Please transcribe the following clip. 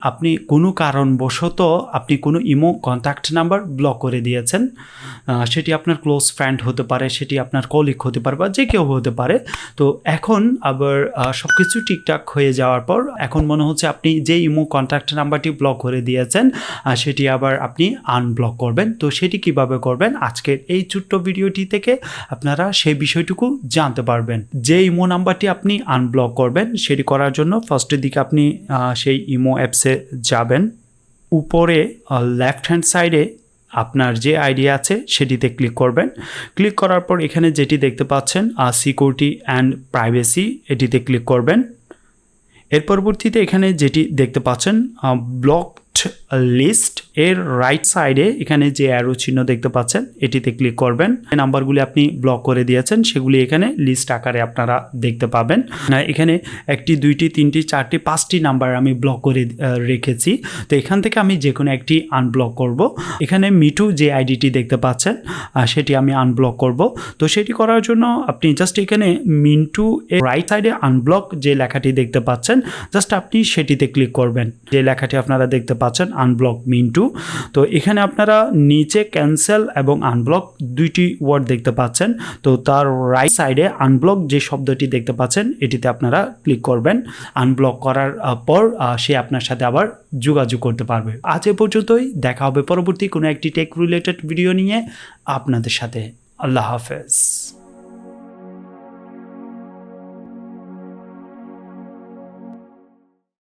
আপনি কোনো কারণবশত আপনি কোনো ইমো কন্ট্যাক্ট নাম্বার ব্লক করে দিয়েছেন, সেটি আপনার ক্লোজ ফ্রেন্ড হতে পারে, সেটি আপনার কলিগ হতে পারে বা যে কেউ হতে পারে। তো এখন আবার সব কিছু ঠিকঠাক হয়ে যাওয়ার পর এখন মনে হচ্ছে আপনি যে ইমো কন্ট্যাক্ট নাম্বারটি ব্লক করে দিয়েছেন সেটি আবার আপনি আনব্লক করবেন। তো সেটি কিভাবে করবেন আজকের এই ছোট্ট ভিডিওটি থেকে আপনারা সেই বিষয়টুকু জানতে পারবেন। যে ইমো নাম্বারটি আপনি আনব্লক করবেন সেটি করার জন্য ফার্স্টের দিকে আপনি সেই ইমো অ্যাপসে যাবেন। উপরে লেফট হ্যান্ড সাইডে আপনার যে আইডি আছে সেটিতে ক্লিক করবেন। ক্লিক করার পর এখানে যেটি দেখতে পাচ্ছেন সিকিউরিটি অ্যান্ড প্রাইভেসি, এটিতে ক্লিক করবেন। এর পরবর্তীতে এখানে যেটি দেখতে পাচ্ছেন ব্লকড লিস্ট, এর রাইট সাইডে এখানে যে অ্যারো চিহ্ন দেখতে পাচ্ছেন এটিতে ক্লিক করবেন। যে নাম্বারগুলি আপনি ব্লক করে দিয়েছেন সেগুলি এখানে লিস্ট আকারে আপনারা দেখতে পাবেন। এখানে 1টি 2টি 3টি 4টি 5টি নাম্বার আমি ব্লক করে রেখেছি। তো এখান থেকে আমি যে কোনো একটি আনব্লক করব। এখানে মিটু যে আইডিটি দেখতে পাচ্ছেন সেটি আমি আনব্লক করব। তো সেটি করার জন্য আপনি জাস্ট এখানে মিন্টু এর রাইট সাইডে আনব্লক যে লেখাটি দেখতে পাচ্ছেন জাস্ট আপনি সেটিতে ক্লিক করবেন। যে লেখাটি আপনারা দেখতে পাচ্ছেন আনব্লক মিন্টু। তো এখানে আপনারা নিচে ক্যান্সেল এবং আনব্লক দুইটি ওয়ার্ড দেখতে পাচ্ছেন। তো তার রাইট সাইডে আনব্লক যে শব্দটি দেখতে পাচ্ছেন এটিতে আপনারা ক্লিক করবেন। আনব্লক করার পর সে আপনার সাথে আবার যোগাযোগ করতে পারবে। আজ এ পর্যন্তই, দেখা হবে পরবর্তী কোনো একটি টেক রিলেটেড ভিডিও নিয়ে আপনাদের সাথে। আল্লাহ হাফেজ।